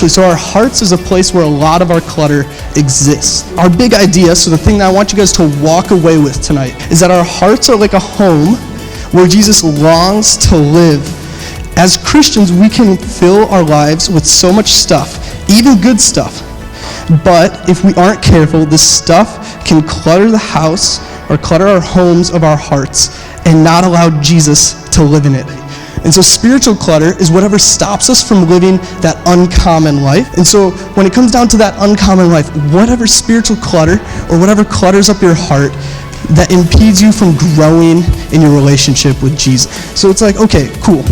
Exactly. So our hearts is a place where a lot of our clutter exists. Our big idea, so the thing that I want you guys to walk away with tonight, is that our hearts are like a home where Jesus longs to live. As Christians, we can fill our lives with so much stuff, even good stuff. But if we aren't careful, this stuff can clutter the house or clutter our homes of our hearts and not allow Jesus to live in it. And so spiritual clutter is whatever stops us from living that uncommon life. And so when it comes down to that uncommon life, whatever spiritual clutter or whatever clutters up your heart that impedes you from growing in your relationship with Jesus. So it's like, okay, cool.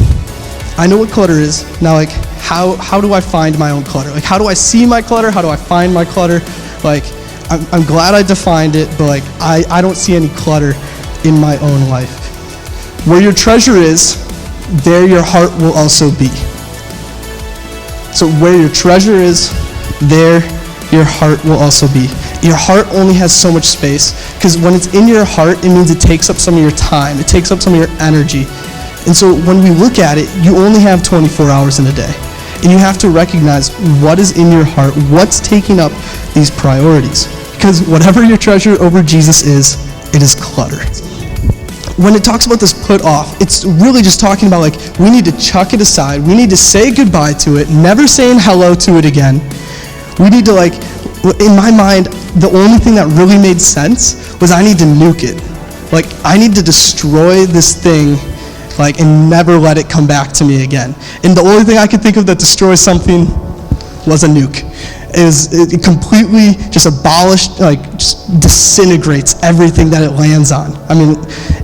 I know what clutter is. Now, like, how do I find my own clutter? Like, how do I see my clutter? How do I find my clutter? Like, I'm glad I defined it, but like, I don't see any clutter in my own life. Where your treasure is, there your heart will also be. So where your treasure is, there your heart will also be. Your heart only has so much space, because when it's in your heart, it means it takes up some of your time. It takes up some of your energy. And so when we look at it, you only have 24 hours in a day. And you have to recognize what is in your heart, what's taking up these priorities. Because whatever your treasure over Jesus is, it is clutter. When it talks about this put off, it's really just talking about like, we need to chuck it aside. We need to say goodbye to it, never saying hello to it again. We need to like, in my mind, the only thing that really made sense was I need to nuke it. Like, I need to destroy this thing, like, and never let it come back to me again. And the only thing I could think of that destroys something was a nuke. It completely just abolished, like, just disintegrates everything that it lands on. I mean,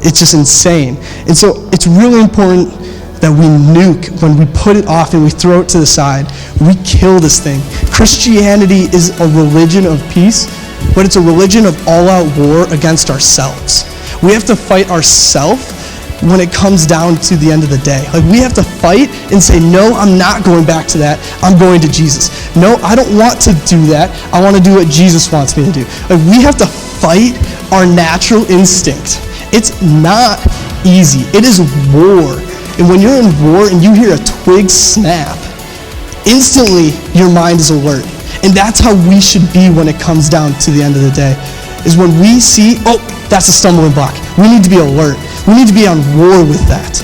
it's just insane. And so it's really important that we nuke when we put it off and we throw it to the side. We kill this thing. Christianity is a religion of peace, but it's a religion of all-out war against ourselves. We have to fight ourselves when it comes down to the end of the day. Like, we have to fight and say, no, I'm not going back to that. I'm going to Jesus. No, I don't want to do that. I want to do what Jesus wants me to do. Like, we have to fight our natural instinct. It's not easy. It is war. And when you're in war and you hear a twig snap, instantly your mind is alert. And that's how we should be when it comes down to the end of the day, is when we see, oh, that's a stumbling block. We need to be alert. We need to be on war with that.